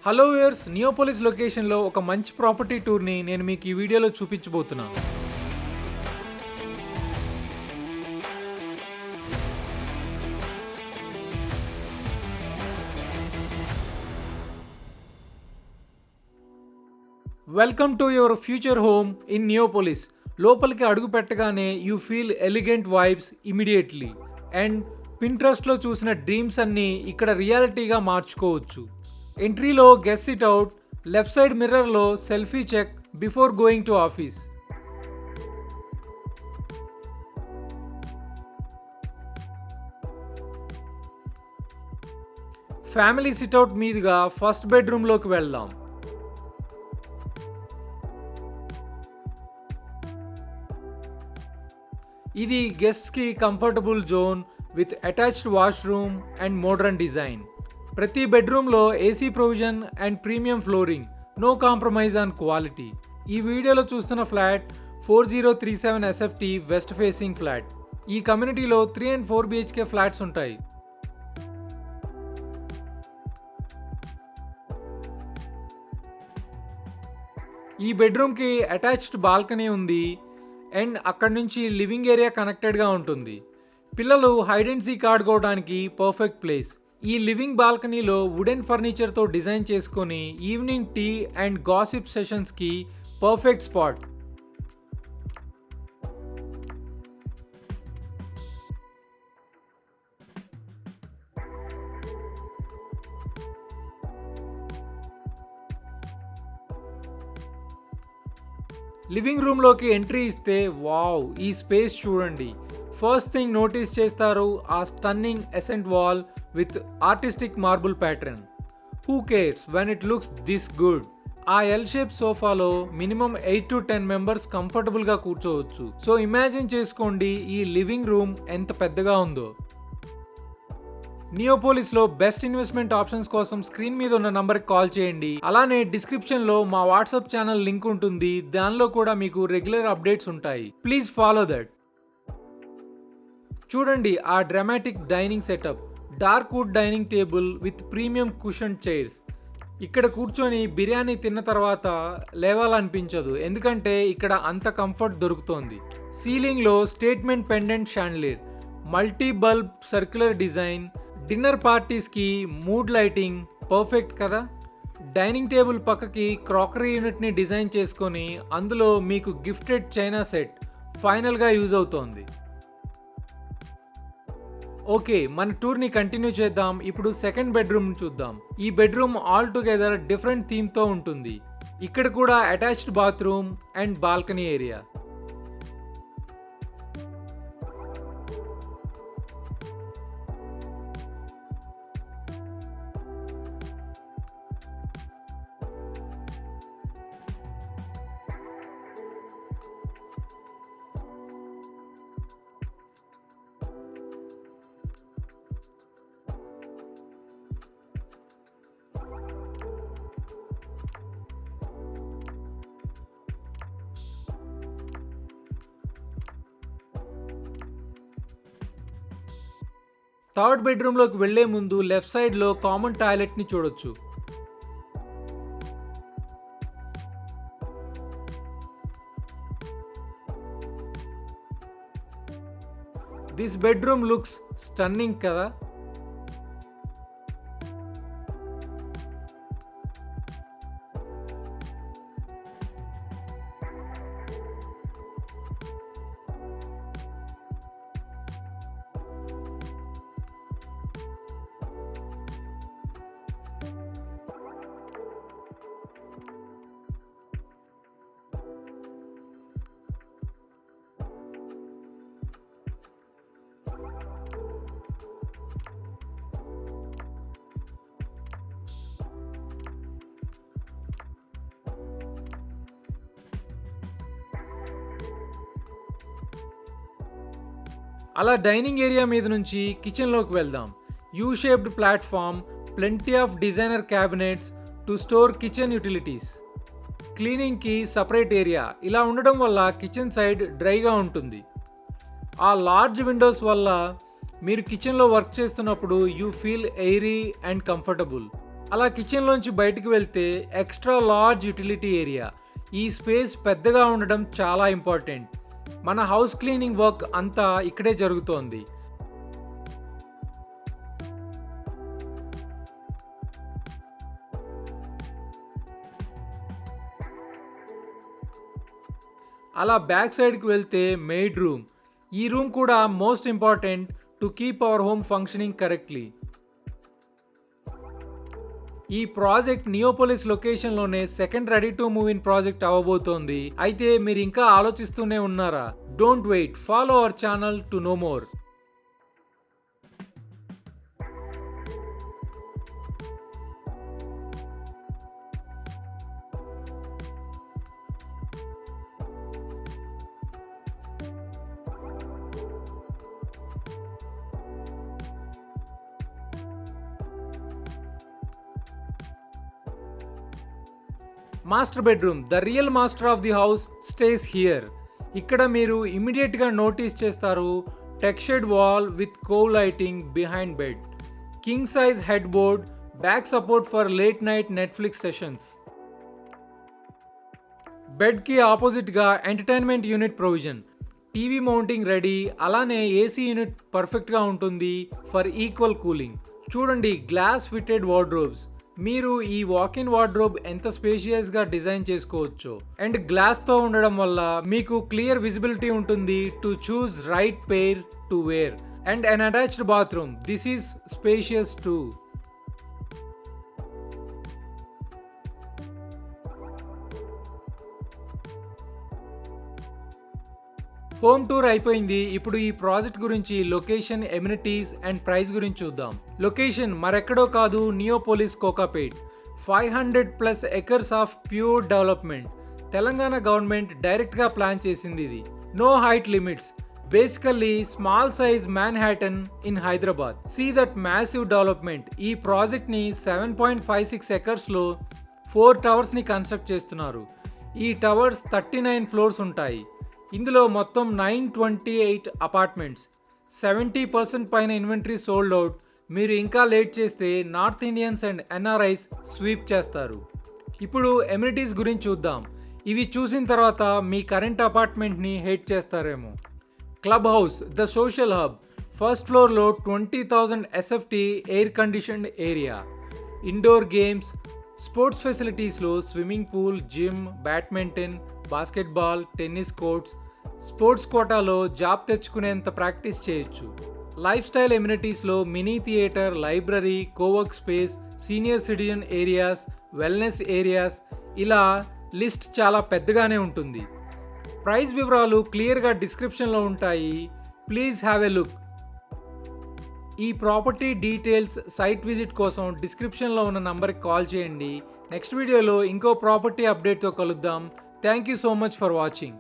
Hello viewers, Neopolis లొకేషన్లో ఒక మంచి ప్రాపర్టీ టూర్ని నేను మీకు ఈ వీడియోలో చూపించబోతున్నాను. Welcome to your future home in Neopolis. లోపలికి అడుగు పెట్టగానే you feel elegant vibes immediately. And పింట్రెస్ట్లో చూసిన డ్రీమ్స్ అన్నీ ఇక్కడ రియాలిటీగా మార్చుకోవచ్చు. ఎంట్రీలో guest sit out, left side మిర్రర్లో selfie check before going to office. Family sit out మీదుగా ఫస్ట్ బెడ్రూమ్లోకి వెళ్దాం. ఇది గెస్ట్స్కి comfortable zone with attached washroom and modern design. ప్రతి బెడ్రూమ్లో AC provision and premium flooring, no compromise on quality. ఈ వీడియోలో చూస్తున్న flat 4037 SFT west facing flat. ఈ కమ్యూనిటీలో 3 and 4 BHK ఫ్లాట్స్ ఉంటాయి. ఈ బెడ్రూమ్కి అటాచ్డ్ బాల్కనీ ఉంది అండ్ అక్కడి నుంచి లివింగ్ ఏరియా కనెక్టెడ్గా ఉంటుంది. పిల్లలు హైడ్ అండ్ సీక్ ఆడుకోవడానికి పర్ఫెక్ట్ ప్లేస్. ఈ లివింగ్ బాల్కనీలో వుడెన్ ఫర్నిచర్తో డిజైన్ చేసుకొని ఈవినింగ్ టీ అండ్ గాసిప్ సెషన్స్కి పర్ఫెక్ట్ స్పాట్. లివింగ్ రూమ్లోకి ఎంట్రీ ఇస్తే వావ్, ఈ స్పేస్ చూడండి. ఫస్ట్ థింగ్ నోటీస్ చేస్తారు ఆ stunning accent wall with artistic marble pattern. Who cares when it looks this good. ఆ ఎల్ షేప్ సోఫాలో మినిమం 8 to 10 మెంబర్స్ కంఫర్టబుల్గా కూర్చోవచ్చు. సో ఇమాజిన్ చేసుకోండి ఈ లివింగ్ రూమ్ ఎంత పెద్దగా ఉందో. నియోపోలిస్లో బెస్ట్ ఇన్వెస్ట్మెంట్ ఆప్షన్స్ కోసం స్క్రీన్ మీద ఉన్న నంబర్కి కాల్ చేయండి. అలానే డిస్క్రిప్షన్లో మా వాట్సాప్ ఛానల్ లింక్ ఉంటుంది, దానిలో కూడా మీకు రెగ్యులర్ అప్డేట్స్ ఉంటాయి. Please follow that. చూడండి ఆ dramatic dining setup, dark would dining table with premium cushion chairs. ఇక్కడ కూర్చొని బిర్యానీ తిన్న తర్వాత లేవాలనిపించదు, ఎందుకంటే ఇక్కడ అంత కంఫర్ట్ దొరుకుతోంది. సీలింగ్లో statement pendant chandelier, multi bulb circular design, dinner పార్టీస్కి మూడ్ లైటింగ్ పర్ఫెక్ట్ కదా. డైనింగ్ టేబుల్ పక్కకి క్రాకరీ యూనిట్ని డిజైన్ చేసుకొని అందులో మీకు గిఫ్టెడ్ చైనా సెట్ ఫైనల్గా యూజ్ అవుతోంది. ఓకే, మన టూర్ని కంటిన్యూ చేద్దాం. ఇప్పుడు సెకండ్ బెడ్రూమ్ చూద్దాం. ఈ బెడ్రూమ్ ఆల్ టుగెదర్ డిఫరెంట్ థీమ్తో ఉంటుంది. ఇక్కడ కూడా attached bathroom and balcony area. Third బెడ్రూమ్లోకి వెళ్లే ముందు లెఫ్ట్ సైడ్లో కామన్ టాయిలెట్ని చూడొచ్చు. దిస్ బెడ్రూమ్ లుక్స్ స్టన్నింగ్ కదా. అలా డైనింగ్ ఏరియా మీద నుంచి కిచెన్లోకి వెళ్దాం. U shaped platform, plenty of designer cabinets to store kitchen utilities. క్లీనింగ్కి సపరేట్ ఏరియా. ఇలా ఉండడం వల్ల కిచెన్ సైడ్ డ్రైగా ఉంటుంది. ఆ లార్జ్ విండోస్ వల్ల మీరు కిచెన్లో వర్క్ చేస్తున్నప్పుడు you feel airy and comfortable. అలా కిచెన్లోంచి బయటికి వెళ్తే ఎక్స్ట్రా లార్జ్ యూటిలిటీ ఏరియా. ఈ స్పేస్ పెద్దగా ఉండడం చాలా ఇంపార్టెంట్. మన హౌస్ క్లీనింగ్ వర్క్ అంతా ఇక్కడే జరుగుతోంది. అలా బ్యాక్ సైడ్కి వెళ్తే మెయిడ్ రూమ్. ఈ రూమ్ కూడా most important to keep our home functioning correctly. ఈ ప్రాజెక్ట్ నియోపోలిస్ లొకేషన్లోనే second ready to move in project అవ్వబోతోంది. అయితే మీరు ఇంకా ఆలోచిస్తూనే ఉన్నారా? Don't wait, follow our channel to know more. Master bedroom. The real master of the house stays here. ఇక్కడ మీరు ఇమీడియట్గా నోటీస్ చేస్తారు textured wall with cove lighting behind bed, king size head board, back support for late night Netflix sessions. బెడ్కి ఆపోజిట్గా entertainment unit provision, TV mounting ready. అలానే AC unit పర్ఫెక్ట్గా ఉంటుంది for equal cooling. చూడండి, గ్లాస్ ఫిట్టెడ్ వార్డ్రోబ్స్. మీరు ఈ walk-in wardrobe ఎంత స్పేషియస్గా డిజైన్ చేసుకోవచ్చు. అండ్ గ్లాస్తో ఉండడం వల్ల మీకు క్లియర్ విజిబిలిటీ ఉంటుంది to choose right pair to wear. And an attached bathroom. This is spacious too. Home tour అయిపోయింది. ఇప్పుడు ఈ ప్రాజెక్ట్ గురించి లొకేషన్, ఎమ్యూనిటీస్ అండ్ ప్రైస్ గురించి చూద్దాం. లొకేషన్ మరెక్కడో కాదు, Neopolis Kokapet. 500+ acres of pure development. Telangana government డైరెక్ట్గా ప్లాన్ చేసింది ఇది. No height limits. Basically small size Manhattan in Hyderabad. See that massive development. ఈ ప్రాజెక్ట్ని 7.56 ఎకర్స్లో 4 టవర్స్ని కన్స్ట్రక్ట్ చేస్తున్నారు. ఈ టవర్స్ 39 ఫ్లోర్స్ ఉంటాయి. ఇందులో మొత్తం 928 అపార్ట్మెంట్స్. 70% పైన ఇన్వెంటరీ సోల్డ్ అవుట్. మీరు ఇంకా లేట్ చేస్తే north Indians and NRIs sweep చేస్తారు. ఇప్పుడు ఎమ్యూనిటీస్ గురించి చూద్దాం. ఇవి చూసిన తర్వాత మీ కరెంట్ అపార్ట్మెంట్ని హేట్ చేస్తారేమో. Club house, the social hub. First ఫ్లోర్లో 20,000 SFT air conditioned area. Indoor games, sports ఫెసిలిటీస్లో swimming pool, gym, badminton, basketball, tennis courts. Sports కోటాలో జాబ్ తెచ్చుకునేంత ప్రాక్టీస్ చేయొచ్చు. లైఫ్ స్టైల్ ఎమ్యూనిటీస్లో mini theatre, library, cowork space, senior citizen areas, wellness areas. ఇలా list చాలా పెద్దగానే ఉంటుంది. ప్రైస్ వివరాలు క్లియర్గా డిస్క్రిప్షన్లో ఉంటాయి. Please have a look. ఈ ప్రాపర్టీ డీటెయిల్స్, సైట్ విజిట్ కోసం డిస్క్రిప్షన్లో ఉన్న నంబర్కి కాల్ చేయండి. నెక్స్ట్ వీడియోలో ఇంకో ప్రాపర్టీ అప్డేట్తో కలుద్దాం. Thank you so much for watching.